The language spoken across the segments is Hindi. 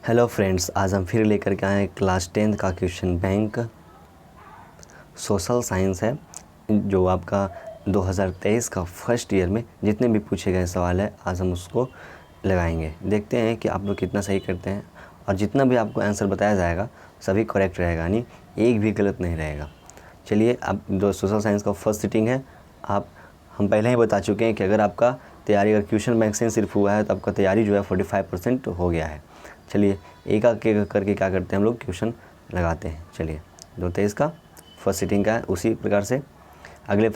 हेलो फ्रेंड्स, आज हम फिर लेकर के आए हैं क्लास 10 का क्वेश्चन बैंक सोशल साइंस है, जो आपका 2023 का फर्स्ट ईयर में जितने भी पूछे गए सवाल है आज हम उसको लगाएंगे। देखते हैं कि आप लोग कितना सही करते हैं और जितना भी आपको आंसर बताया जाएगा सभी करेक्ट रहेगा, यानी एक भी गलत नहीं रहेगा। चलिए, अब जो सोशल साइंस का फर्स्ट सिटिंग है, हम पहले ही बता चुके हैं कि अगर आपका तैयारी अगर क्वेश्चन बैंक से सिर्फ हुआ है तो आपका तैयारी जो है 45% हो गया है। चलिए, एक एक करके क्या करते हैं हम लोग क्वेश्चन लगाते हैं। चलिए, 2023 का फर्स्ट सिटिंग का है, उसी प्रकार से अगले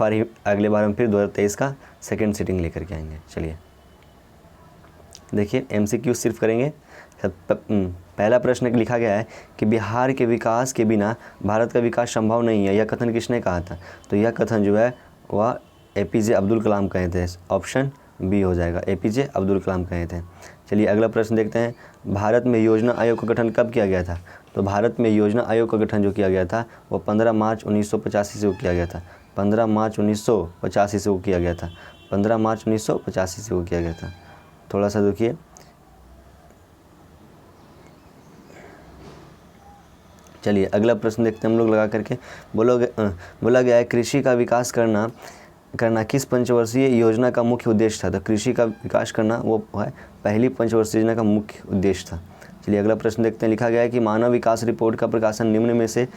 बार हम फिर 2023 का सेकंड सिटिंग लेकर के आएंगे। चलिए देखिए, MCQ सिर्फ करेंगे। पहला प्रश्न लिखा गया है कि बिहार के विकास के बिना भारत का विकास संभव नहीं है, यह कथन किसने कहा था? तो यह कथन जो है वह APJ अब्दुल कलाम कहे थे। ऑप्शन बी हो जाएगा, APJ अब्दुल कलाम कहे थे। चलिए अगला प्रश्न देखते हैं, भारत में योजना आयोग का गठन कब किया गया था? तो भारत में योजना आयोग का गठन जो किया गया था वो 15 मार्च 1985 से किया गया था। 15 मार्च 1985 से वो किया गया था। 15 मार्च 1985 से वो किया गया था। थोड़ा सा देखिए, चलिए अगला प्रश्न देखते हैं हम लोग लगा करके। बोला गया है कृषि का विकास करना किस पंचवर्षीय योजना का मुख्य उद्देश्य था? तो कृषि का विकास करना वो है पहली पंचवर्षीय योजना का मुख्य उद्देश्य था। चलिए अगला प्रश्न देखते हैं, लिखा गया है कि मानव विकास रिपोर्ट का प्रकाशन निम्न में से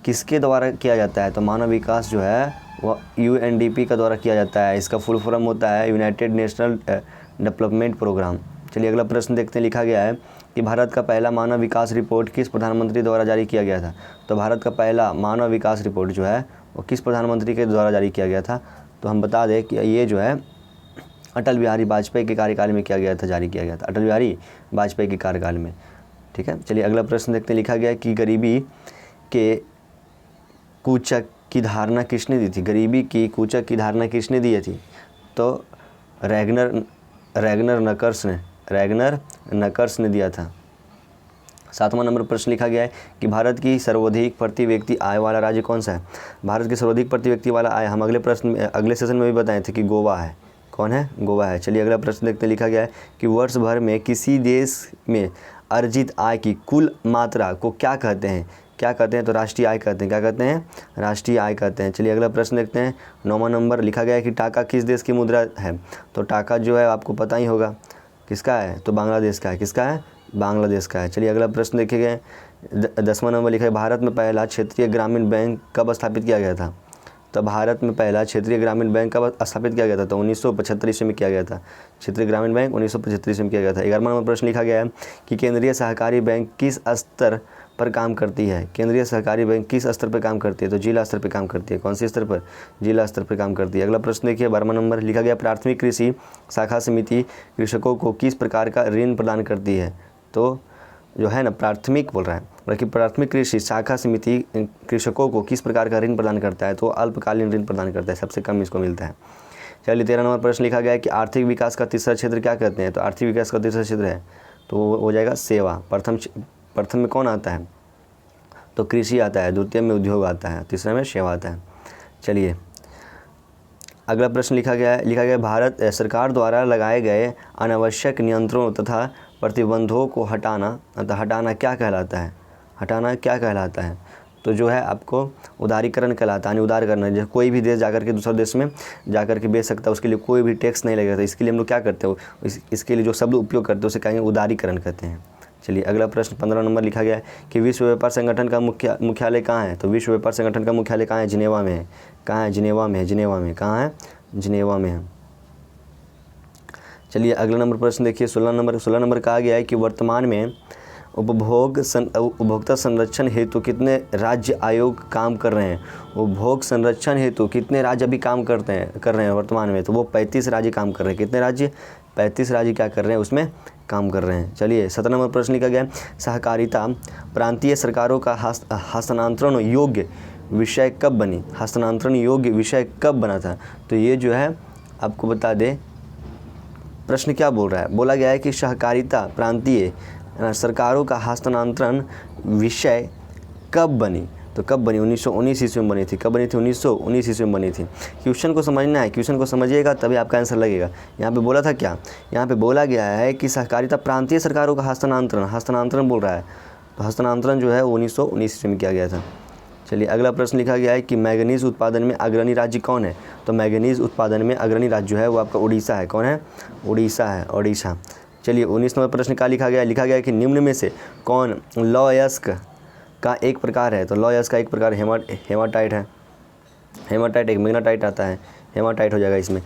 किसके द्वारा किया जाता है? तो मानव विकास जो है वह UNDP का द्वारा किया जाता है। इसका फुल फॉर्म होता है यूनाइटेड नेशनल डेवलपमेंट प्रोग्राम। चलिए अगला प्रश्न देखते हैं, लिखा गया है कि भारत का पहला मानव विकास रिपोर्ट किस प्रधानमंत्री द्वारा जारी किया गया था? तो भारत का पहला मानव विकास रिपोर्ट जो है वो किस प्रधानमंत्री के द्वारा जारी किया गया था? तो हम बता दें कि ये जो है अटल बिहारी वाजपेयी के कार्यकाल में किया गया था, जारी किया गया था अटल बिहारी वाजपेयी के कार्यकाल में। ठीक है, चलिए अगला प्रश्न देखते हैं, लिखा गया है कि गरीबी के कूचक की धारणा किसने दी थी? गरीबी की कूचक की धारणा किसने दी थी? तो रैगनर नकर्स ने दिया था। 7वां नंबर प्रश्न लिखा गया है कि भारत की सर्वाधिक प्रति व्यक्ति आय वाला राज्य कौन सा है? भारत की सर्वाधिक प्रति व्यक्ति वाला आय हम अगले सेशन में भी बताए थे कि गोवा है। कौन है? गोवा है। चलिए अगला प्रश्न देखते हैं, लिखा गया है कि वर्ष भर में किसी देश में अर्जित आय की कुल मात्रा को क्या कहते हैं? क्या कहते हैं? तो राष्ट्रीय आय कहते हैं। क्या कहते हैं? राष्ट्रीय आय कहते हैं। चलिए अगला प्रश्न देखते हैं, 9वां नंबर लिखा गया है कि टाका किस देश की मुद्रा है? तो टाका जो है आपको पता ही होगा किसका है, तो बांग्लादेश का है। किसका है? बांग्लादेश का है। चलिए अगला प्रश्न देखेंगे, 10वां नंबर लिखा है भारत में पहला क्षेत्रीय ग्रामीण बैंक कब स्थापित किया गया था? तो भारत में पहला क्षेत्रीय ग्रामीण बैंक कब स्थापित किया गया था? तो 1975 ईस्वी में किया गया था। क्षेत्रीय ग्रामीण बैंक 1975 ईस्वी में किया गया था। 11वां नंबर प्रश्न लिखा गया है कि केंद्रीय सहकारी बैंक किस स्तर पर काम करती है? केंद्रीय सहकारी बैंक किस स्तर पर काम करती है? तो जिला स्तर पर काम करती है। कौन से स्तर पर? जिला स्तर पर काम करती है। अगला प्रश्न देखिए, 12वां नंबर लिखा गया प्राथमिक कृषि शाखा समिति कृषकों को किस प्रकार का ऋण प्रदान करती है? तो जो है ना, प्राथमिक बोल रहा है, बल्कि प्राथमिक कृषि शाखा समिति कृषकों को किस प्रकार का ऋण प्रदान करता है? तो अल्पकालीन ऋण प्रदान करता है, सबसे कम इसको मिलता है। चलिए 13 नंबर प्रश्न लिखा गया है कि आर्थिक विकास का तीसरा क्षेत्र क्या कहते हैं? तो आर्थिक विकास का तीसरा क्षेत्र है तो वो हो जाएगा सेवा। प्रथम में कौन आता है? तो कृषि आता है, द्वितीय में उद्योग आता है, तीसरे में सेवा आता है। चलिए अगला प्रश्न लिखा गया है भारत सरकार द्वारा लगाए गए अनावश्यक नियंत्रणों तथा प्रतिबंधों को हटाना क्या कहलाता है? हटाना क्या कहलाता है? तो जो है आपको उदारीकरण कहलाता है, यानी उदार करना। जैसे कोई भी देश जाकर के दूसरे देश में जाकर के बेच सकता है, उसके लिए कोई भी टैक्स नहीं लगेगा। तो इसके लिए हम लोग क्या करते हो, इसके लिए जो शब्द उपयोग करते हैं उसे कहेंगे उदारीकरण कहते हैं। चलिए अगला प्रश्न 15 नंबर लिखा गया है कि विश्व व्यापार संगठन का मुख्यालय कहाँ है? तो विश्व व्यापार संगठन का मुख्यालय कहाँ है? जिनेवा में है। कहाँ है? जिनेवा में है। कहाँ है? जिनेवा में है। चलिए अगला नंबर प्रश्न देखिए, 16 नंबर कहा गया है कि वर्तमान में उपभोक्ता संरक्षण हेतु कितने राज्य आयोग काम कर रहे हैं? उपभोग संरक्षण हेतु कितने राज्य अभी काम कर रहे हैं वर्तमान में? तो वो 35 राज्य काम कर रहे हैं। कितने राज्य? 35 राज्य क्या कर रहे हैं, उसमें काम कर रहे हैं। चलिए 17 नंबर प्रश्न लिखा गया, सहकारिता प्रांतीय सरकारों का हस्तांतरण योग्य विषय कब बनी? हस्तांतरण योग्य विषय कब बना था? तो ये जो है आपको बता दें, प्रश्न क्या बोल रहा है, बोला गया है कि सहकारिता प्रांतीय सरकारों का हस्तांतरण विषय कब बनी? तो कब बनी? 1919 ईस्वी में बनी थी। कब बनी थी? 1919 ईस्वी में बनी थी। क्वेश्चन को समझना है, क्वेश्चन को समझिएगा तभी आपका आंसर लगेगा। यहाँ पे बोला था क्या? यहाँ पे बोला गया है कि सहकारिता प्रांतीय सरकारों का हस्तांतरण बोल रहा है। तो हस्तांतरण जो है 1919 ईस्वी में किया गया था। चलिए अगला प्रश्न लिखा गया है कि मैंगनीज उत्पादन में अग्रणी राज्य कौन है? तो मैंगनीज उत्पादन में अग्रणी राज्य जो है वो आपका उड़ीसा है। कौन है? उड़ीसा है, उड़ीसा। चलिए 19 नंबर प्रश्न क्या लिखा गया है? लिखा गया है कि निम्न में से कौन लौहयस्क का एक प्रकार है? तो लौहयस्क का एक प्रकार हेमाटाइट है। हेमाटाइट एक मैग्नेटाइट आता है, हेमाटाइट हो जाएगा इसमें।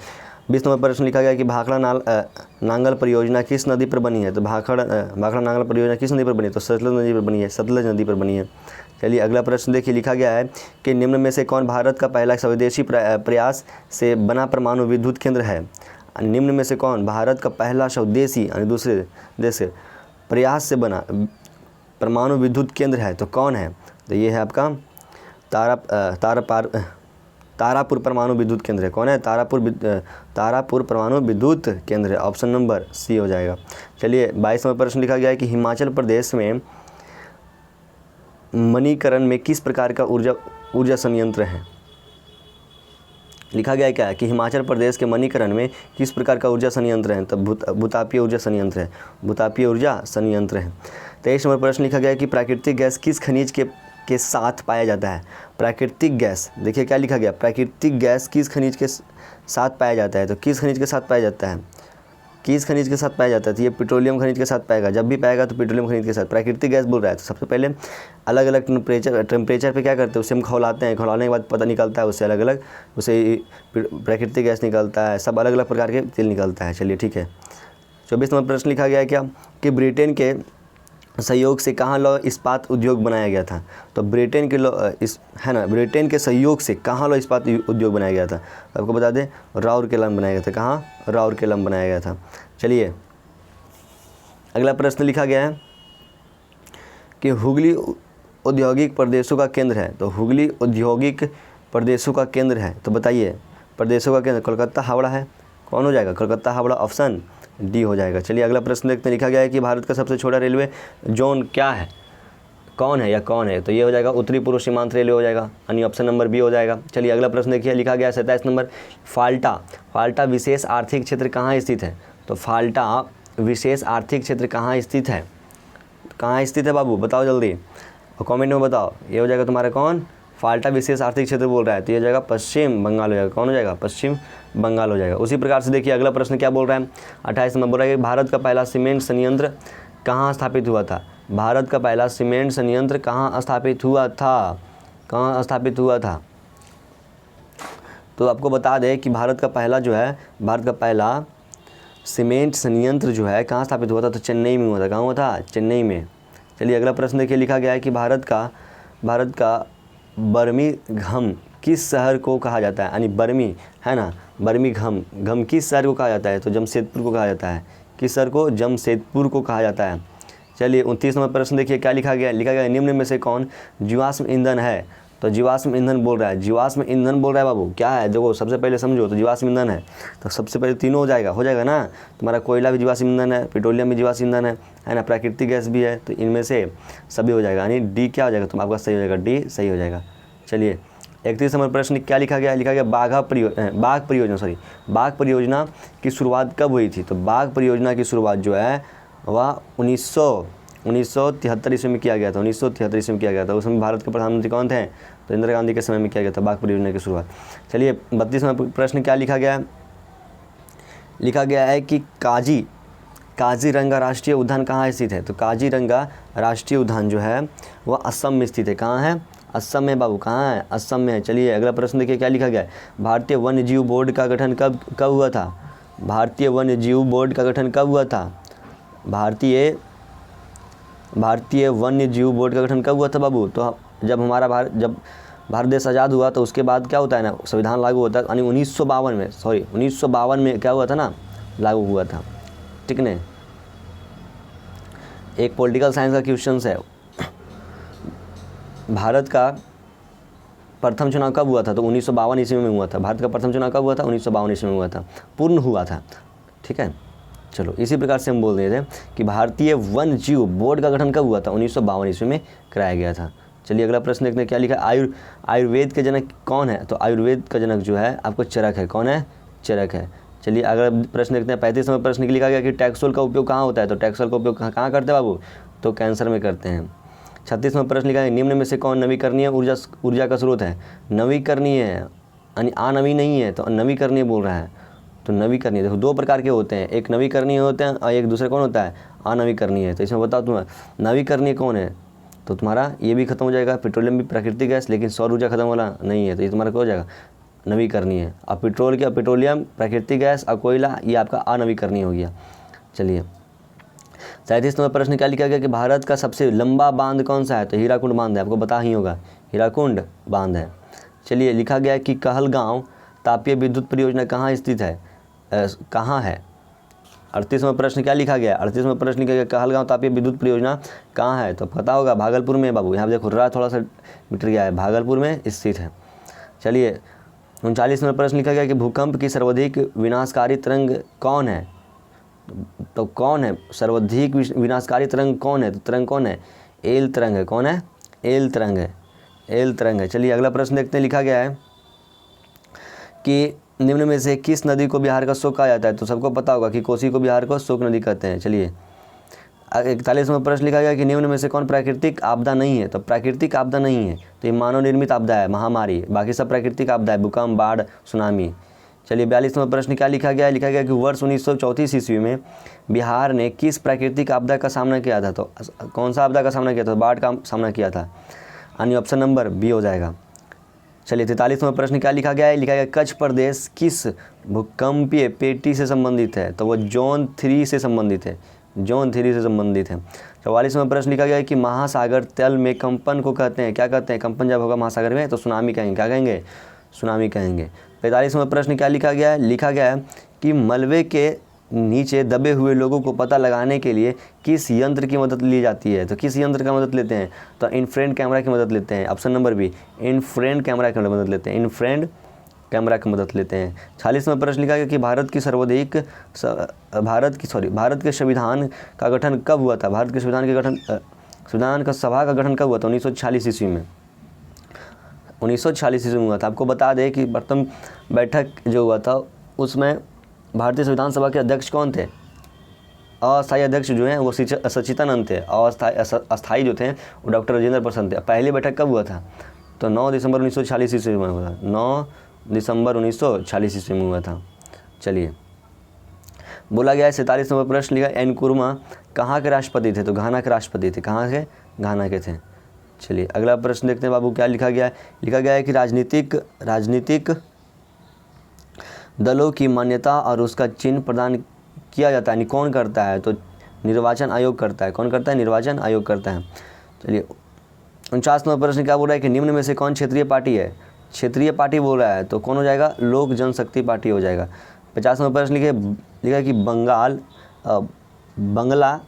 20 नंबर प्रश्न लिखा गया है कि भाखड़ा नांगल परियोजना किस नदी पर बनी है? तो भाखड़ा नांगल परियोजना किस नदी पर बनी है? तो सतलज नदी पर बनी है, सतलज नदी पर बनी है। चलिए अगला प्रश्न देखिए, लिखा गया है कि निम्न में से कौन भारत का पहला स्वदेशी प्रयास से बना परमाणु विद्युत केंद्र है? निम्न में से कौन भारत का पहला स्वदेशी यानी दूसरे देश से प्रयास से बना परमाणु विद्युत केंद्र है? तो कौन है? तो ये है आपका तारापुर परमाणु विद्युत केंद्र है। कौन है? तारापुर परमाणु विद्युत केंद्र है। ऑप्शन नंबर सी हो जाएगा। चलिए 22 नंबर प्रश्न लिखा गया है कि हिमाचल प्रदेश में मणिकरण में किस प्रकार का ऊर्जा संयंत्र है? लिखा गया है क्या कि हिमाचल प्रदेश के मणिकरण में किस प्रकार का ऊर्जा संयंत्र है? तो भूतापीय ऊर्जा संयंत्र है, भूतापीय ऊर्जा संयंत्र है। 23 नंबर प्रश्न लिखा गया है कि प्राकृतिक गैस किस खनिज के साथ पाया जाता है? प्राकृतिक गैस, देखिए क्या लिखा गया, प्राकृतिक गैस किस खनिज के साथ पाया जाता है? तो किस खनिज के साथ पाया जाता है? किस खनिज के साथ पाया जाता है? तो ये पेट्रोलियम खनिज के साथ पाएगा, जब भी पाएगा तो पेट्रोलियम खनिज के साथ। प्राकृतिक गैस बोल रहा है तो सबसे पहले अलग अलग टेम्परेचर पे क्या करते हैं, उससे हम खौलाते हैं, खौलाने के बाद पता निकलता है उससे अलग अलग, उससे प्राकृतिक गैस निकलता है, सब अलग अलग प्रकार के तेल निकलता है। चलिए ठीक है। 24 नंबर प्रश्न लिखा गया है क्या कि ब्रिटेन के सहयोग से कहाँ लौह इस्पात उद्योग बनाया गया था? तो ब्रिटेन के ब्रिटेन के सहयोग से कहाँ लौह इस्पात उद्योग बनाया गया था? आपको बता दें राउरकेला में बनाया गया था। कहाँ? राउरकेला में बनाया गया था। चलिए अगला प्रश्न लिखा गया है कि हुगली औद्योगिक प्रदेशों का केंद्र है। तो हुगली औद्योगिक प्रदेशों का केंद्र है, तो बताइए प्रदेशों का केंद्र कोलकाता हावड़ा है। कौन हो जाएगा? कोलकाता हावड़ा, ऑप्शन डी हो जाएगा। चलिए अगला प्रश्न देखते हैं। लिखा गया है कि भारत का सबसे छोटा रेलवे जोन क्या है? कौन है या कौन है? तो ये हो जाएगा उत्तरी पूर्व सीमांत रेलवे हो जाएगा, यानी ऑप्शन नंबर बी हो जाएगा। चलिए अगला प्रश्न देखिए, लिखा गया है 27 नंबर, फाल्टा विशेष आर्थिक क्षेत्र कहाँ स्थित है? तो फाल्टा विशेष आर्थिक क्षेत्र कहाँ स्थित है? कहाँ स्थित है बाबू, बताओ जल्दी और कमेंट में बताओ। ये हो जाएगा तुम्हारा कौन? फाल्टा विशेष आर्थिक क्षेत्र बोल रहा है, तो ये हो जाएगा पश्चिम बंगाल हो जाएगा। कौन हो जाएगा? पश्चिम बंगाल हो जाएगा। उसी प्रकार से देखिए अगला प्रश्न क्या बोल रहा है, 28 नंबर बोल रहा है कि भारत का पहला सीमेंट संयंत्र कहाँ स्थापित हुआ था? भारत का पहला सीमेंट संयंत्र कहाँ स्थापित हुआ था? कहाँ स्थापित हुआ था? तो आपको बता दें कि भारत का पहला सीमेंट संयंत्र जो है कहाँ स्थापित हुआ था? तो चेन्नई में हुआ था। कहाँ हुआ था? चेन्नई में। चलिए अगला प्रश्न देखिए, लिखा गया है कि भारत का बर्मिंघम किस शहर को कहा जाता है? यानी बर्मिंघम किस शहर को कहा जाता है? तो जमशेदपुर को कहा जाता है। किस शहर को? जमशेदपुर को कहा जाता है। चलिए 29 नंबर प्रश्न देखिए क्या लिखा गया है। लिखा गया है निम्न में से कौन जीवाश्म ईंधन है? तो जीवाश्म ईंधन बोल रहा है, जीवाश्म ईंधन बोल रहा है बाबू। क्या है देखो, सबसे पहले समझो तो जीवाश्म ईंधन है, तो सबसे पहले तीनों हो जाएगा ना। तुम्हारा कोयला भी जीवाश्म ईंधन है, पेट्रोलियम भी जीवाश्म ईंधन है ना, प्राकृतिक गैस भी है, तो इनमें से सभी हो जाएगा, यानी डी क्या हो जाएगा? तो आपका सही हो जाएगा, डी सही हो जाएगा। चलिए 31 नंबर प्रश्न क्या लिखा गया? लिखा गया बाघ परियोजना की शुरुआत कब हुई थी? तो बाघ परियोजना की शुरुआत जो है वह 1973 ईस्वी में किया गया था। 1973 ईस्वी में किया गया था। उस समय भारत के प्रधानमंत्री कौन थे? तो इंदिरा गांधी के समय में किया गया था बाघ परियोजना की शुरुआत। चलिए 32 नंबर प्रश्न क्या लिखा गया है? लिखा गया है कि काजीरंगा राष्ट्रीय उद्यान कहाँ स्थित है? तो काजीरंगा राष्ट्रीय उद्यान जो है वह असम में स्थित है। कहाँ है? असम में बाबू। कहाँ है? असम में है। चलिए अगला प्रश्न देखिए क्या लिखा गया है। भारतीय वन्य जीव बोर्ड का गठन कब हुआ था? भारतीय वन्य जीव बोर्ड का गठन कब हुआ था? भारतीय वन्य जीव बोर्ड का गठन कब हुआ था बाबू? तो जब भारत देश आज़ाद हुआ तो उसके बाद क्या होता है ना, संविधान लागू होता है, यानी 1952 में क्या हुआ था ना, लागू हुआ था। ठीक है, एक पॉलिटिकल साइंस का क्वेश्चन है, भारत का प्रथम चुनाव कब हुआ था? तो 1952 ईस्वी में हुआ था। भारत का प्रथम चुनाव कब हुआ था? 1952 ईस्वी में हुआ था, पूर्ण हुआ था। ठीक है, चलो इसी प्रकार से हम बोल रहे थे कि भारतीय वन्य जीव बोर्ड का गठन कब हुआ था? 1952 ईस्वी में कराया गया था। चलिए अगला प्रश्न देखते हैं क्या लिखा है। आयुर्वेद के जनक कौन है? तो आयुर्वेद का जनक जो है आपको चरक है। कौन है? चरक है। चलिए अगला प्रश्न देखते हैं। 35वें प्रश्न लिखा गया कि टैक्सोल का उपयोग कहाँ होता है? तो टैक्सोल का उपयोग कहाँ करते हैं बाबू? तो कैंसर में करते हैं। 36वां प्रश्न लिखा है निम्न में से कौन नवीकरणीय ऊर्जा का स्रोत है? नवीकरणीय है यानी अनवी नहीं है, तो नवीकरणीय बोल रहा है। तो नवीकरणीय देखो दो प्रकार के होते हैं, एक नवीकरणीय होते हैं और एक दूसरे कौन होता है? अनवीकरणीय है। तो इसमें बताओ तुम्हें नवीकरणीय कौन है? तो तुम्हारा ये भी खत्म हो जाएगा, पेट्रोलियम भी प्राकृतिक गैस, लेकिन सौर ऊर्जा खत्म वाला नहीं है, तो ये तुम्हारा क्या हो जाएगा? नवीकरणीय है। अब पेट्रोल क्या, पेट्रोलियम प्राकृतिक गैस और कोयला ये आपका अनवीकरणीय हो गया। चलिए 37वां प्रश्न क्या लिखा गया कि भारत का सबसे लंबा बांध कौन सा है? तो हीराकुंड बांध है, आपको पता ही होगा हीराकुंड बांध है। चलिए लिखा गया कि कहलगांव तापीय विद्युत परियोजना कहाँ स्थित है? कहाँ है? 38वां प्रश्न क्या लिखा गया? 38वां प्रश्न लिखा गया कहलगांव तापीय विद्युत परियोजना कहाँ है? तो पता होगा भागलपुर में बाबू, यहाँ देखो रा थोड़ा सा मिट गया है, भागलपुर में स्थित है। चलिए 39वां प्रश्न लिखा गया कि भूकंप की सर्वाधिक विनाशकारी तरंग कौन है? तो कौन है सर्वाधिक विनाशकारी तरंग कौन है? तो तरंग कौन है? एल तरंग है। कौन है? एल तरंग है। एल तरंग है। चलिए अगला प्रश्न देखते हैं। लिखा गया है कि निम्न में से किस नदी को बिहार का शोक कहा जाता है? तो सबको पता होगा कि कोसी को बिहार को शोक नदी कहते हैं। चलिए 41वां प्रश्न लिखा गया कि निम्न में से कौन प्राकृतिक आपदा नहीं है? तो प्राकृतिक आपदा नहीं है तो ये मानव निर्मित आपदा है, महामारी, बाकी सब प्राकृतिक आपदा है, भूकंप, बाढ़, सुनामी। चलिए 42वां प्रश्न क्या लिखा गया है? लिखा गया कि वर्ष 1934 ईस्वी में बिहार ने किस प्राकृतिक आपदा का सामना किया था? तो कौन सा आपदा का सामना किया था? बाढ़ का सामना किया था, यानी ऑप्शन नंबर बी हो जाएगा। चलिए 43वां प्रश्न क्या लिखा गया है? लिखा गया कच्छ प्रदेश किस भूकंपीय पेटी से संबंधित है? तो वो जोन 3 से संबंधित है, जोन 3 से संबंधित है। 44वां प्रश्न लिखा गया है कि महासागर तल में कंपन को कहते हैं, क्या कहते हैं? कंपन जब होगा महासागर में तो सुनामी कहेंगे। क्या कहेंगे? सुनामी कहेंगे। 45वां प्रश्न क्या लिखा गया है? लिखा गया है कि मलबे के नीचे दबे हुए लोगों को पता लगाने के लिए किस यंत्र की मदद ली जाती है? तो किस यंत्र का मदद लेते हैं? तो इनफ्रारेड कैमरा की मदद लेते हैं। Option number B, infrared camera की मदद लेते हैं, इनफ्रारेड कैमरा की मदद लेते हैं। 46वां प्रश्न लिखा गया कि भारत के संविधान का गठन कब हुआ था? भारत के संविधान का सभा का गठन कब हुआ था? 1946 ईस्वी में, 1946 ईस्वी में हुआ था। आपको बता दें कि प्रथम बैठक जो हुआ था उसमें भारतीय संविधान सभा के अध्यक्ष कौन थे? अस्थायी अध्यक्ष जो हैं वो सच्चिदानंद थे, और अस्थायी जो थे वो डॉक्टर राजेंद्र प्रसाद थे। पहली बैठक कब हुआ था? तो 9 दिसंबर 1946 ईस्वी में हुआ था, 9 दिसंबर 1946 ईस्वी में हुआ था। चलिए बोला गया है 47वां प्रश्न लिखा एनकुरमा कहाँ के राष्ट्रपति थे? तो घाना के राष्ट्रपति थे। कहाँ के? घाना के थे। चलिए अगला प्रश्न देखते हैं बाबू क्या लिखा गया है। लिखा गया है कि राजनीतिक दलों की मान्यता और उसका चिन्ह प्रदान किया जाता है, यानी कौन करता है? तो निर्वाचन आयोग करता है। कौन करता है? निर्वाचन आयोग करता है। चलिए 49वां प्रश्न क्या बोल रहा है कि निम्न में से कौन क्षेत्रीय पार्टी है? क्षेत्रीय पार्टी बोल रहा है तो कौन हो जाएगा? लोक जनशक्ति पार्टी हो जाएगा। 50वां प्रश्न लिखा है कि बंगला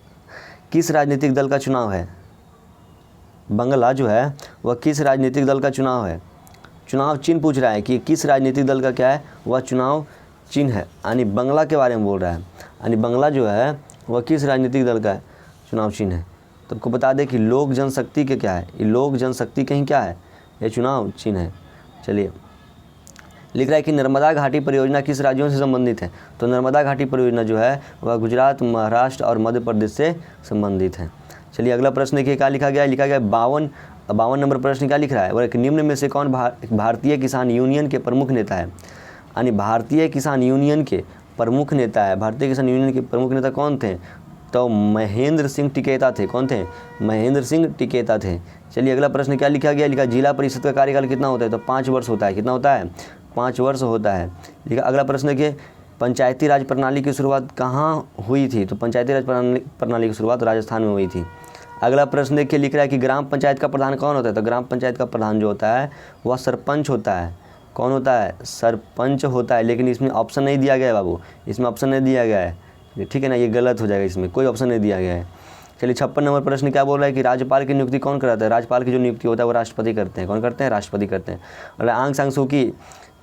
किस राजनीतिक दल का चुनाव है? बंगला जो है वह किस राजनीतिक दल का चुनाव है? चुनाव चिन्ह पूछ रहा है कि किस राजनीतिक दल का क्या है? वह चुनाव चिन्ह है, यानी बंगला के बारे में बोल रहा है, यानी बंगला जो है वह किस राजनीतिक दल का है? चुनाव चिन्ह है। तो आपको बता दें कि लोक जनशक्ति के क्या है? ये लोक जनशक्ति कहीं क्या है? ये चुनाव चिन्ह है। चलिए लिख रहा है कि नर्मदा घाटी परियोजना किस राज्यों से संबंधित है? तो नर्मदा घाटी परियोजना जो है वह गुजरात, महाराष्ट्र और मध्य प्रदेश से संबंधित है। चलिए अगला प्रश्न देखिए क्या लिखा गया है। लिखा गया 52 नंबर प्रश्न क्या लिख रहा है? वह निम्न में से कौन भारतीय किसान यूनियन के प्रमुख नेता है? यानी भारतीय किसान यूनियन के प्रमुख नेता है। भारतीय किसान यूनियन के प्रमुख नेता कौन थे? तो महेंद्र सिंह टिकेता थे। कौन थे? महेंद्र सिंह टिकेता थे। चलिए अगला प्रश्न क्या लिखा गया? लिखा जिला परिषद का कार्यकाल कितना होता है? तो 5 वर्ष होता है। कितना होता है? 5 वर्ष होता है। लिखा अगला प्रश्न देखिए पंचायती राज प्रणाली की शुरुआत कहाँ हुई थी? तो पंचायती राज प्रणाली की शुरुआत राजस्थान में हुई थी। अगला प्रश्न देखिए लिख रहा है कि ग्राम पंचायत का प्रधान कौन होता है? तो ग्राम पंचायत का प्रधान जो होता है वह सरपंच होता है। कौन होता है? सरपंच होता है। लेकिन इसमें ऑप्शन नहीं दिया गया है बाबू, इसमें ऑप्शन नहीं दिया गया है, ठीक है ना, ये गलत हो जाएगा, इसमें कोई ऑप्शन नहीं दिया गया है। चलिए 56 नंबर प्रश्न क्या बोल रहा है कि राज्यपाल की नियुक्ति कौन कराता है? राज्यपाल की जो नियुक्ति होता है वो राष्ट्रपति करते हैं। कौन करते हैं? राष्ट्रपति करते हैं। और आंग सांग सू की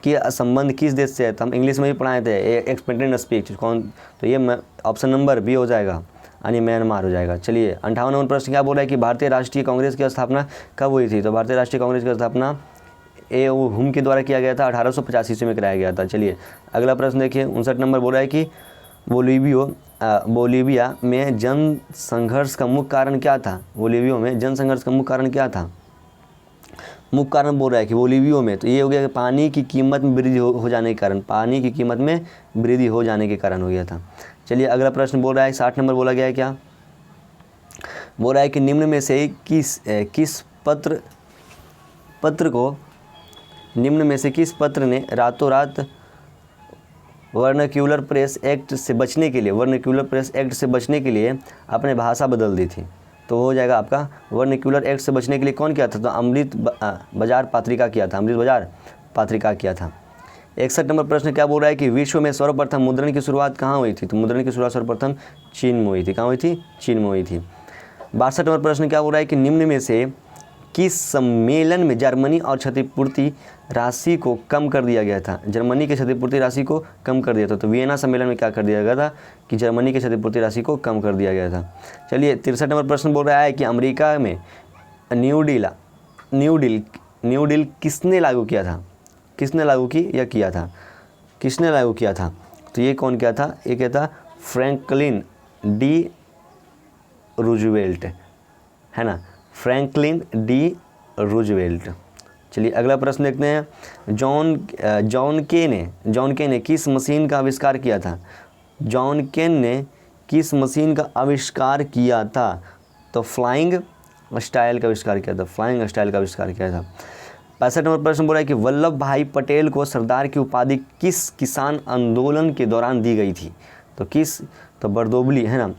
संबंध किस देश से है? तो हम इंग्लिश में भी पढ़ाए थे, एक्सपेक्टेड स्पीच कौन? तो ये ऑप्शन नंबर बी हो जाएगा, यानी म्यांमार हो जाएगा। चलिए 58 नंबर प्रश्न क्या बोल रहा है कि भारतीय राष्ट्रीय कांग्रेस की स्थापना कब हुई थी? तो भारतीय राष्ट्रीय कांग्रेस की स्थापना हुम के द्वारा किया गया था, 1885 ईस्वी में कराया गया था। चलिए अगला प्रश्न देखिए 59 नंबर बोल रहा है कि बोलीविया में जन संघर्ष का मुख्य कारण क्या था? बोलीविया में जन संघर्ष का मुख्य कारण क्या था? मुख्य कारण बोल रहा है कि बोलीविया में, तो ये हो गया कि पानी की कीमत में वृद्धि हो जाने के कारण, पानी की कीमत में वृद्धि हो जाने के कारण हो गया था। चलिए अगला प्रश्न बोल रहा है 60 नंबर बोला गया है क्या? बोल रहा है कि निम्न में से किस पत्र ने रातों रात वर्नाक्यूलर प्रेस एक्ट से बचने के लिए अपने भाषा बदल दी थी? तो हो जाएगा आपका वर्नाक्यूलर एक्ट से बचने के लिए कौन किया था? तो अमृत बाजार पत्रिका किया था, 61 नंबर प्रश्न क्या बोल रहा है कि विश्व में सर्वप्रथम मुद्रण की शुरुआत कहाँ हुई थी? तो मुद्रण की शुरुआत सर्वप्रथम चीन में हुई थी। कहाँ हुई थी? चीन में हुई थी। 62 नंबर प्रश्न क्या बोल रहा है कि निम्न में से किस सम्मेलन में जर्मनी और क्षतिपूर्ति राशि को कम कर दिया गया था? जर्मनी की क्षतिपूर्ति राशि को कम कर दिया था। तो वियना सम्मेलन में क्या कर दिया गया था कि जर्मनी की क्षतिपूर्ति राशि को कम कर दिया गया था। चलिए 63 नंबर प्रश्न बोल रहा है कि अमेरिका में न्यू डील किसने लागू किया था? किसने लागू किया था? तो ये कौन किया था? ये क्या था? फ्रैंकलिन डी रूजवेल्ट, है ना, फ्रैंकलिन डी रूजवेल्ट। चलिए अगला प्रश्न देखते हैं। जॉन के ने किस मशीन का आविष्कार किया था? जॉन केन ने किस मशीन का आविष्कार किया था? तो फ्लाइंग स्टाइल का आविष्कार किया था। 65 नंबर प्रश्न बोला है कि वल्लभ भाई पटेल को सरदार की उपाधि किस किसान आंदोलन के दौरान दी गई थी? तो बरदोली, है ना,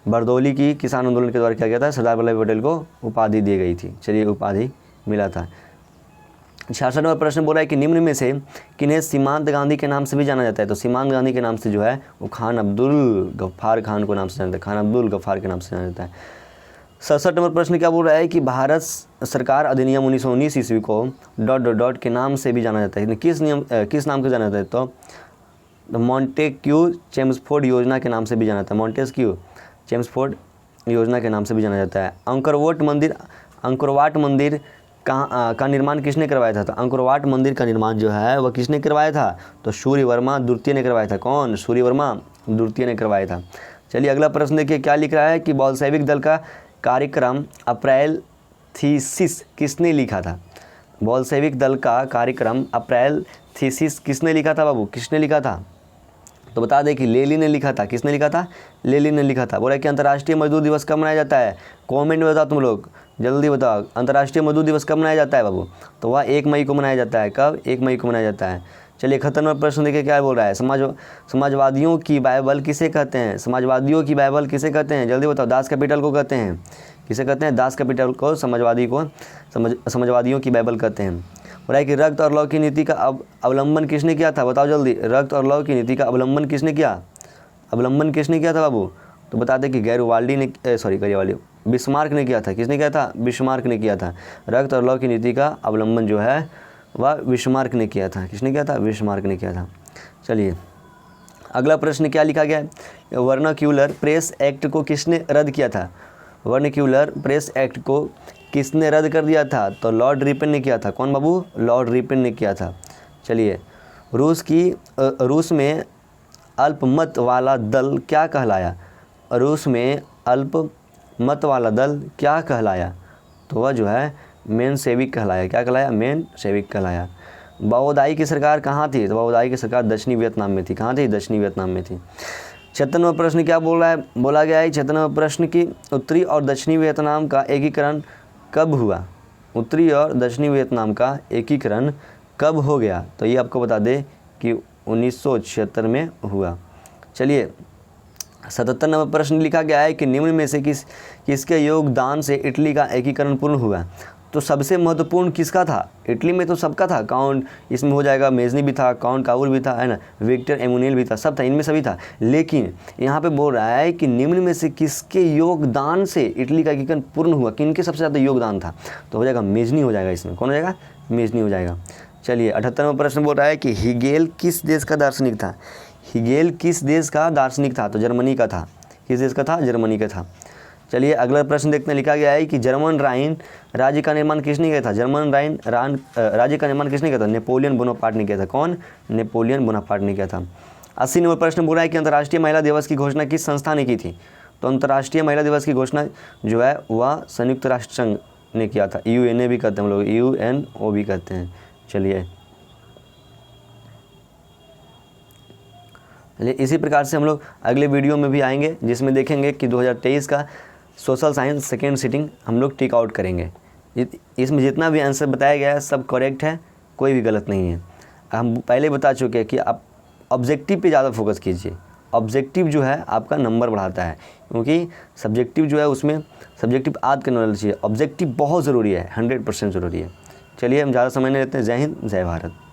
बरदौली की किसान आंदोलन के द्वारा क्या गया था? सरदार वल्लभ भाई पटेल को उपाधि दी गई थी। चलिए उपाधि मिला था। 66 नंबर प्रश्न बोला है कि निम्न में से किन्हें सीमांत गांधी के नाम से भी जाना जाता है? तो सीमांत गांधी के नाम से जो है वो खान अब्दुल गफ्फार खान को नाम से जाना जाता है, खान अब्दुल गफ्फार के नाम से जाना जाता है। 67 नंबर प्रश्न क्या बोल रहा है कि भारत सरकार अधिनियम 1919 ईस्वी को ... के नाम से भी जाना जाता है। किस नाम से जाना जाता है? तो मॉन्टेक्यू चेम्सफोर्ड योजना के नाम से भी जाना जाता है। मॉन्टेक्यू चेम्सफोर्ड योजना के नाम से भी जाना जाता है। अंकोरवाट मंदिर का निर्माण किसने करवाया था? तो अंकोरवाट मंदिर का निर्माण जो है वह किसने करवाया था? तो सूर्यवर्मा द्वितीय ने करवाया था। कौन? सूर्यवर्मा द्वितीय ने करवाया था। चलिए अगला प्रश्न देखिए क्या लिख रहा है कि बोल्शेविक दल का कार्यक्रम अप्रैल थीसिस किसने लिखा था? बोल्शेविक दल का कार्यक्रम अप्रैल थीसिस किसने लिखा था बाबू? किसने लिखा था? तो बता दें कि लेनिन ने लिखा था। किसने लिखा था? लेनिन ने लिखा था। बोला कि अंतर्राष्ट्रीय मजदूर दिवस कब मनाया जाता है? कमेंट में बताओ तुम लोग, जल्दी बताओ अंतर्राष्ट्रीय मजदूर दिवस कब मनाया जाता है बाबू? तो वह 1 मई को मनाया जाता है। कब? 1 मई को मनाया जाता है। चलिए 71 नंबर प्रश्न देखिए क्या बोल रहा है। समाजवादियों की बाइबल किसे कहते हैं? समाजवादियों की बाइबल किसे कहते हैं? जल्दी बताओ। दास कैपिटल को कहते हैं। किसे कहते हैं? दास कैपिटल को समाजवादियों की बाइबल कहते हैं। बोला है कि रक्त और लौ की नीति का अवलंबन किसने किया था? बताओ जल्दी। रक्त और लौ की नीति का अवलंबन किसने किया था बाबू? तो बता दें कि बिस्मार्क ने किया था। किसने किया था? बिस्मार्क ने किया था। रक्त और लौ की नीति का अवलंबन जो है वह बिस्मार्क ने किया था। किसने किया था? बिस्मार्क ने किया था। चलिए अगला प्रश्न क्या लिखा गया है? वर्नाक्यूलर प्रेस एक्ट को किसने रद्द किया था? वर्नाक्यूलर प्रेस एक्ट को किसने रद्द कर दिया था? तो लॉर्ड रिपन ने किया था। कौन बाबू? लॉर्ड रिपन ने किया था। चलिए रूस में अल्पमत वाला दल क्या कहलाया? रूस में अल्पमत वाला दल क्या कहलाया? तो वह जो है मेनशेविक कहलाया। क्या कहलाया? मेनशेविक कहलाया। बाओदाई की सरकार कहाँ थी? तो बाओदाई की सरकार दक्षिणी वियतनाम में थी। कहाँ थी? दक्षिणी वियतनाम में थी। 56वां प्रश्न क्या बोल रहा है? बोला गया है 56वां प्रश्न की उत्तरी और दक्षिणी वियतनाम का एकीकरण कब हुआ? उत्तरी और दक्षिणी वियतनाम का एकीकरण कब हो गया? तो ये आपको बता दें कि 1976 में हुआ। चलिए 77 नंबर प्रश्न लिखा गया है कि निम्न में से किसके योगदान से इटली का एकीकरण पूर्ण हुआ? तो सबसे महत्वपूर्ण किसका था? इटली में तो सबका था। काउंट इसमें हो जाएगा, मेजनी भी था, काउंट काबुल भी था, है ना, विक्टर एमुनियल भी था, सब था, इनमें सभी था। लेकिन यहाँ पे बोल रहा है कि निम्न में से किसके योगदान से इटली का एकीकरण पूर्ण हुआ? किनके सबसे ज़्यादा योगदान था? तो हो जाएगा मेजनी हो जाएगा। इसमें कौन हो जाएगा? मेजनी हो जाएगा। चलिए 78वां प्रश्न बोल रहा है कि हिगेल किस देश का दार्शनिक था? हिगेल किस देश का दार्शनिक था? तो जर्मनी का था। किस देश का था? जर्मनी का था। चलिए अगला प्रश्न देखते हैं। लिखा गया है कि जर्मन राइन राज्य का निर्माण किसने किया था? जर्मन राइन राज्य का निर्माण किसने किया था? नेपोलियन बोनापार्ट ने किया था। कौन? नेपोलियन बोनापार्ट ने किया था। 80 नंबर प्रश्न बोला है कि अंतर्राष्ट्रीय महिला दिवस की घोषणा किस संस्था ने की थी? तो अंतर्राष्ट्रीय महिला दिवस की घोषणा जो है वह संयुक्त राष्ट्र संघ ने किया था। UNA भी कहते हैं हम लोग, UNO भी कहते हैं। चलिए इसी प्रकार से हम लोग अगले वीडियो में भी आएंगे, जिसमें देखेंगे कि 2023 का सोशल साइंस सेकेंड सिटिंग हम लोग टिक आउट करेंगे। इसमें जितना भी आंसर बताया गया है सब करेक्ट है, कोई भी गलत नहीं है। हम पहले बता चुके हैं कि आप ऑब्जेक्टिव पे ज़्यादा फोकस कीजिए। ऑब्जेक्टिव जो है आपका नंबर बढ़ाता है, क्योंकि सब्जेक्टिव जो है उसमें सब्जेक्टिव आद करने वाला चाहिए। ऑब्जेक्टिव बहुत ज़रूरी है, 100% ज़रूरी है। चलिए हम ज़्यादा समय नहीं लेते हैं। जय हिंद, जय भारत।